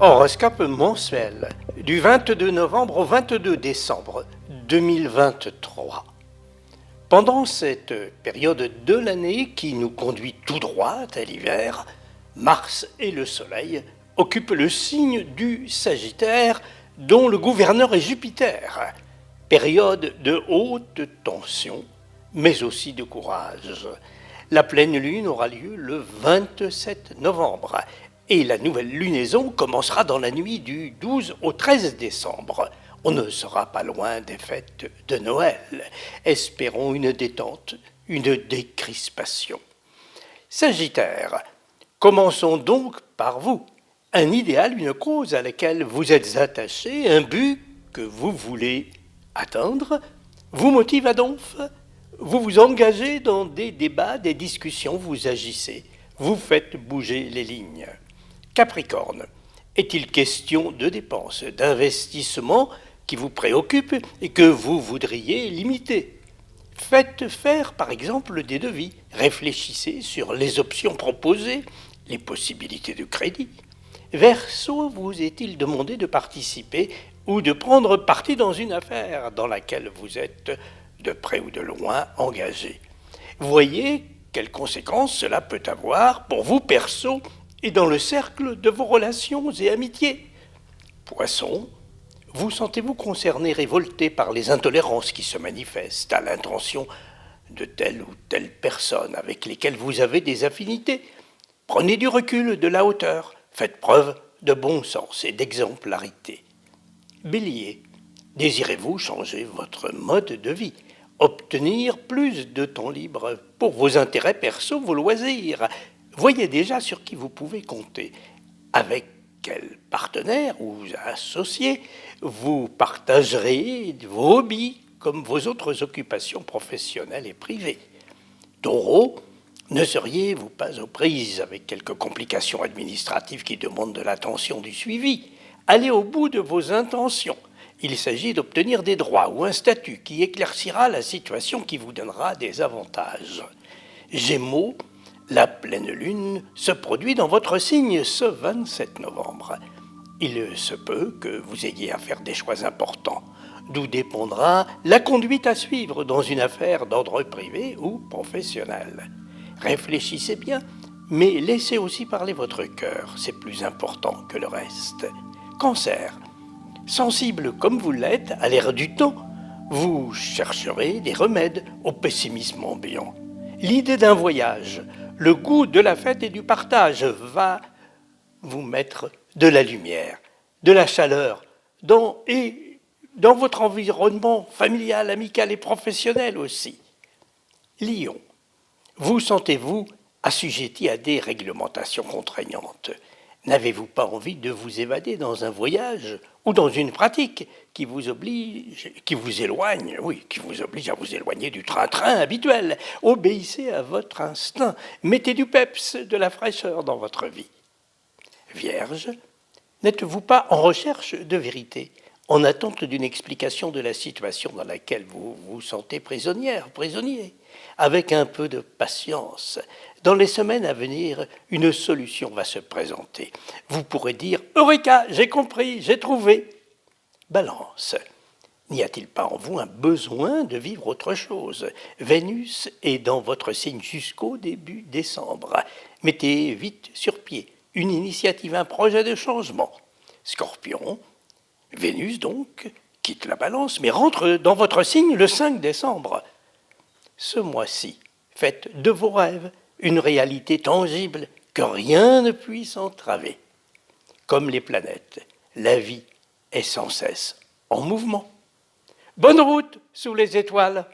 Horoscope mensuel du 22 novembre au 22 décembre 2023. Pendant cette période de l'année qui nous conduit tout droit à l'hiver, Mars et le Soleil occupent le signe du Sagittaire dont le gouverneur est Jupiter. Période de haute tension, mais aussi de courage. La pleine lune aura lieu le 27 novembre et la nouvelle lunaison commencera dans la nuit du 12 au 13 décembre. On ne sera pas loin des fêtes de Noël. Espérons une détente, une décrispation. Sagittaire, commençons donc par vous. Un idéal, une cause à laquelle vous êtes attaché, un but que vous voulez atteindre, vous motive à donf. Vous vous engagez dans des débats, des discussions, vous agissez, vous faites bouger les lignes. Capricorne, est-il question de dépenses, d'investissements qui vous préoccupent et que vous voudriez limiter? Faites faire par exemple des devis, réfléchissez sur les options proposées, les possibilités de crédit. Verseau, vous est-il demandé de participer ou de prendre parti dans une affaire dans laquelle vous êtes de près ou de loin engagé? Voyez quelles conséquences cela peut avoir pour vous perso et dans le cercle de vos relations et amitiés. Poisson, vous sentez-vous concerné, révolté par les intolérances qui se manifestent à l'intention de telle ou telle personne avec lesquelles vous avez des affinités? Prenez du recul, de la hauteur, faites preuve de bon sens et d'exemplarité. Bélier, désirez-vous changer votre mode de vie, obtenir plus de temps libre pour vos intérêts perso, vos loisirs? Voyez déjà sur qui vous pouvez compter, avec quel partenaire ou associé vous partagerez vos hobbies comme vos autres occupations professionnelles et privées. Taureau, ne seriez-vous pas aux prises avec quelques complications administratives qui demandent de l'attention, du suivi? Allez au bout de vos intentions. Il s'agit d'obtenir des droits ou un statut qui éclaircira la situation, qui vous donnera des avantages. Gémeaux, la pleine lune se produit dans votre signe ce 27 novembre. Il se peut que vous ayez à faire des choix importants, d'où dépendra la conduite à suivre dans une affaire d'ordre privé ou professionnel. Réfléchissez bien, mais laissez aussi parler votre cœur, c'est plus important que le reste. Cancer, sensible comme vous l'êtes à l'ère du temps, vous chercherez des remèdes au pessimisme ambiant. L'idée d'un voyage, le goût de la fête et du partage va vous mettre de la lumière, de la chaleur dans votre environnement familial, amical et professionnel aussi. Lion, vous sentez-vous assujetti à des réglementations contraignantes? N'avez-vous pas envie de vous évader dans un voyage ou dans une pratique qui vous oblige à vous éloigner du train-train habituel? Obéissez à votre instinct, mettez du peps, de la fraîcheur dans votre vie. Vierge, n'êtes-vous pas en recherche de vérité, en attente d'une explication de la situation dans laquelle vous vous sentez prisonnière, prisonnier? Avec un peu de patience, dans les semaines à venir, une solution va se présenter. Vous pourrez dire « Eureka, j'ai compris, j'ai trouvé ». Balance, n'y a-t-il pas en vous un besoin de vivre autre chose? Vénus est dans votre signe jusqu'au début décembre. Mettez vite sur pied une initiative, un projet de changement. Scorpion, Vénus donc quitte la Balance, mais rentre dans votre signe le 5 décembre. Ce mois-ci, faites de vos rêves une réalité tangible que rien ne puisse entraver. Comme les planètes, la vie est sans cesse en mouvement. Bonne route sous les étoiles!